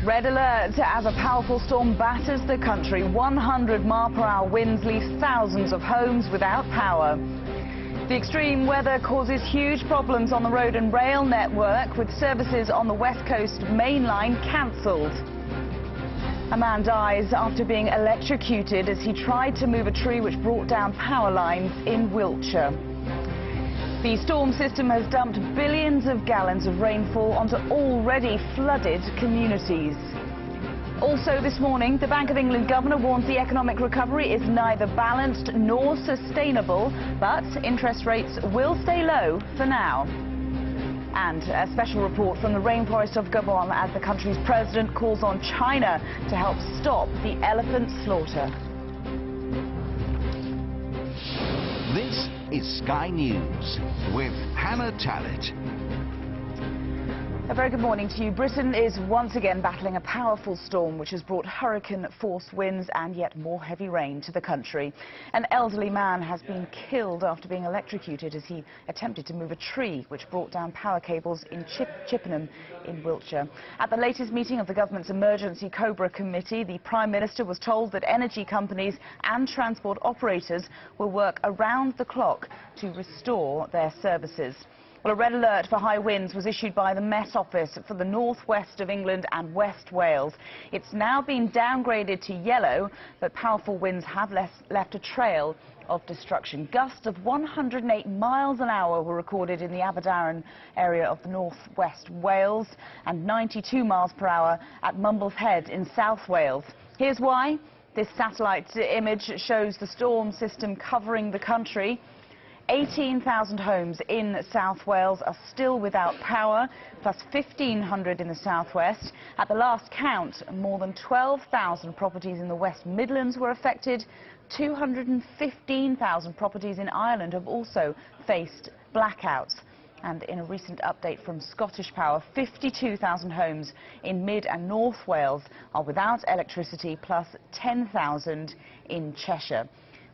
Red alert as a powerful storm batters the country. 100-mile-per-hour winds leave thousands of homes without power. The extreme weather causes huge problems on the road and rail network, with services on the West Coast main line cancelled. A man dies after being electrocuted as he tried to move a tree which brought down power lines in Wiltshire. The storm system has dumped billions of gallons of rainfall onto already flooded communities. Also this morning, the Bank of England governor warns the economic recovery is neither balanced nor sustainable, but interest rates will stay low for now. And a special report from the rainforest of Gabon as the country's president calls on China to help stop the elephant slaughter. This is Sky News with Tallett. A very good morning to you. Britain is once again battling a powerful storm which has brought hurricane-force winds and yet more heavy rain to the country. An elderly man has been killed after being electrocuted as he attempted to move a tree which brought down power cables in Chippenham in Wiltshire. At the latest meeting of the government's Emergency Cobra Committee, the Prime Minister was told that energy companies and transport operators will work around the clock to restore their services. Well, a red alert for high winds was issued by the Met Office for the northwest of England and West Wales. It's now been downgraded to yellow, but powerful winds have left a trail of destruction. Gusts of 108 miles an hour were recorded in the Aberdaron area of the northwest Wales and 92 miles per hour at Mumble's Head in South Wales. Here's why. This satellite image shows the storm system covering the country. 18,000 homes in South Wales are still without power, plus 1,500 in the southwest. At the last count, more than 12,000 properties in the West Midlands were affected. 215,000 properties in Ireland have also faced blackouts. And in a recent update from Scottish Power, 52,000 homes in Mid and North Wales are without electricity, plus 10,000 in Cheshire.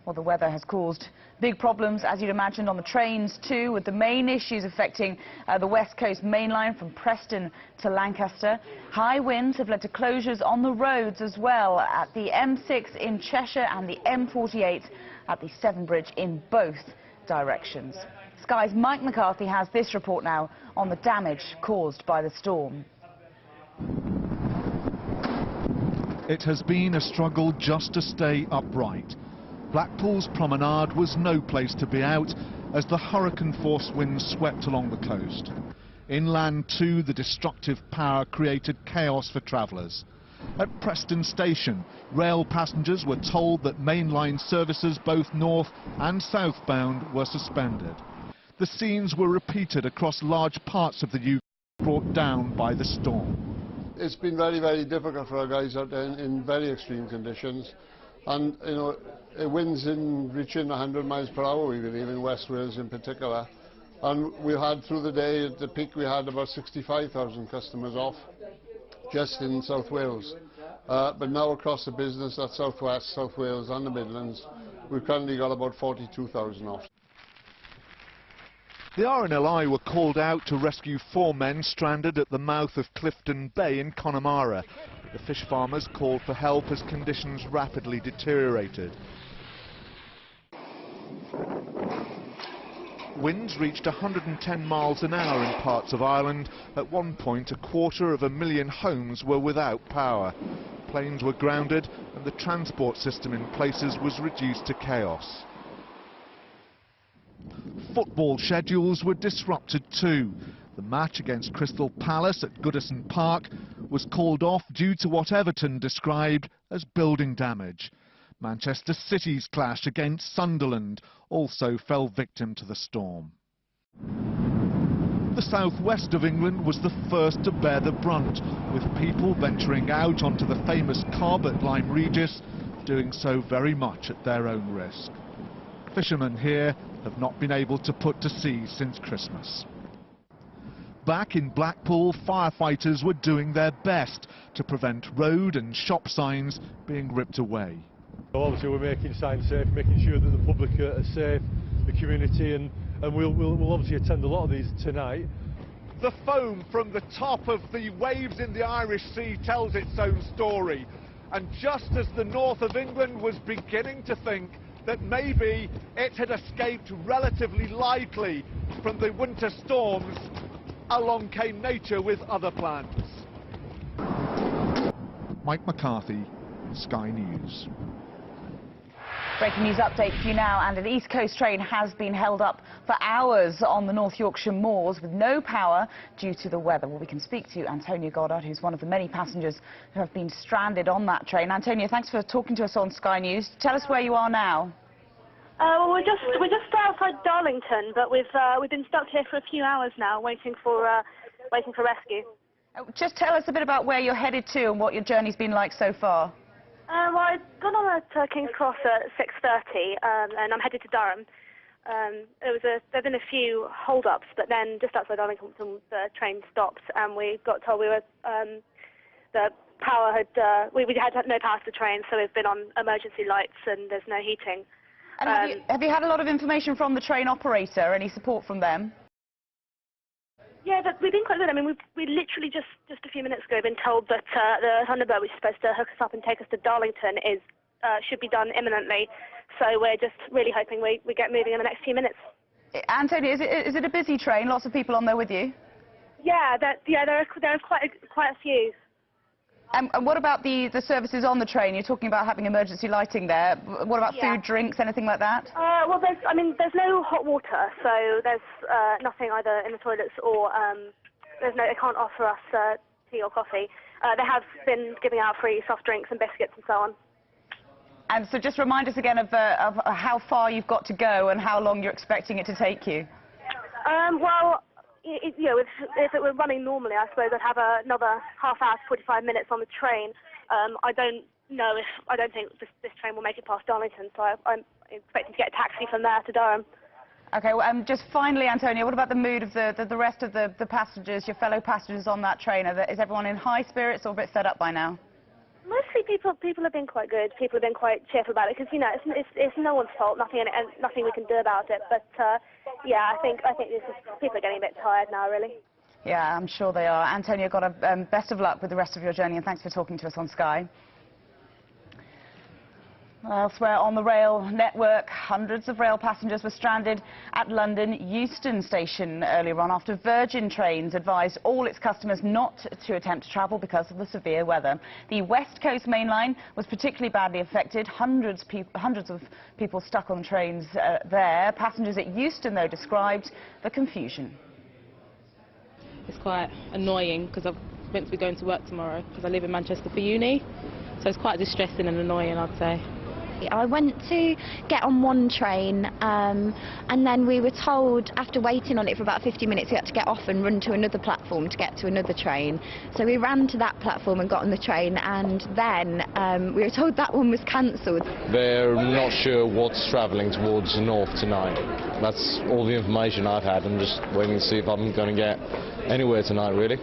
Well, the weather has caused big problems, as you'd imagine, on the trains too, with the main issues affecting the West Coast main line from Preston to Lancaster. High winds have led to closures on the roads as well at the M6 in Cheshire and the M48 at the Severn Bridge in both directions. Sky's Mike McCarthy has this report now on the damage caused by the storm. It has been a struggle just to stay upright. Blackpool's promenade was no place to be out as the hurricane-force winds swept along the coast. Inland too, the destructive power created chaos for travellers. At Preston Station, rail passengers were told that mainline services both north and southbound were suspended. The scenes were repeated across large parts of the UK, brought down by the storm. It's been very, very difficult for our guys out there in very extreme conditions. And, you know, winds reaching 100 miles per hour, we believe, in West Wales in particular. And we had, through the day, at the peak, we had about 65,000 customers off, just in South Wales. But now across the business, that's South West, South Wales and the Midlands, we've currently got about 42,000 off. The RNLI were called out to rescue 4 men stranded at the mouth of Clifton Bay in Connemara. The fish farmers called for help as conditions rapidly deteriorated. Winds reached 110 miles an hour in parts of Ireland. At one point, 250,000 homes were without power. Planes were grounded and the transport system in places was reduced to chaos. Football schedules were disrupted too. The match against Crystal Palace at Goodison Park was called off due to what Everton described as building damage. Manchester City's clash against Sunderland also fell victim to the storm. The southwest of England was the first to bear the brunt, with people venturing out onto the famous Carbet Lime Regis, doing so very much at their own risk. Fishermen here have not been able to put to sea since Christmas. Back in Blackpool, firefighters were doing their best to prevent road and shop signs being ripped away. Well, obviously we're making signs safe, making sure that the public are safe, the community, and we'll obviously attend a lot of these tonight. The foam from the top of the waves in the Irish Sea tells its own story. And just as the north of England was beginning to think that maybe it had escaped relatively lightly from the winter storms, along came nature with other plans. Mike McCarthy, Sky News. Breaking news update for you now, and an East Coast train has been held up for hours on the North Yorkshire moors with no power due to the weather. Well, we can speak to Antonia Goddard, who's one of the many passengers who have been stranded on that train. Antonia, thanks for talking to us on Sky News. Tell us where you are now. Well, we're just outside Darlington, but we've been stuck here for a few hours now, waiting for rescue. Just tell us a bit about where you're headed to and what your journey's been like so far. Well, I got on at King's Cross at 6:30, and I'm headed to Durham. There've been a few hold-ups, but then just outside Darlington, the train stopped, and we got told the power had we had no power to the train, so we've been on emergency lights and there's no heating. And have you had a lot of information from the train operator? Any support from them? Yeah, but we've been quite good. I mean, we literally just a few minutes ago been told that the Thunderbird, which is supposed to hook us up and take us to Darlington, should be done imminently. So we're just really hoping we get moving in the next few minutes. Antonia, is it a busy train? Lots of people on there with you? Yeah, there are quite a few. And what about the services on the train? You're talking about having emergency lighting there. What about food, drinks, anything like that? Well, there's no hot water, so there's nothing either in the toilets or they can't offer us tea or coffee. They have been giving out free soft drinks and biscuits and so on. And so just remind us again of how far you've got to go and how long you're expecting it to take you. Well, if it were running normally, I suppose I'd have another half hour, 45 minutes on the train. I don't think this train will make it past Darlington, so I'm expecting to get a taxi from there to Durham. Okay, well, just finally, Antonia, what about the mood of the rest of the passengers, your fellow passengers on that train? Is everyone in high spirits or a bit fed up by now? Mostly people have been quite good. People have been quite cheerful about it because it's no one's fault, nothing we can do about it. But yeah, I think people are getting a bit tired now, really. Yeah, I'm sure they are. Antonia, best of luck with the rest of your journey, and thanks for talking to us on Sky. Elsewhere on the rail network, hundreds of rail passengers were stranded at London Euston Station earlier on after Virgin Trains advised all its customers not to attempt to travel because of the severe weather. The West Coast main line was particularly badly affected. Hundreds of people stuck on trains there. Passengers at Euston, though, described the confusion. It's quite annoying because I'm meant to be going to work tomorrow because I live in Manchester for uni. So it's quite distressing and annoying, I'd say. I went to get on one train and then we were told after waiting on it for about 50 minutes we had to get off and run to another platform to get to another train. So we ran to that platform and got on the train, and then we were told that one was cancelled. They're not sure what's travelling towards the north tonight. That's all the information I've had. I'm just waiting to see if I'm going to get anywhere tonight, really.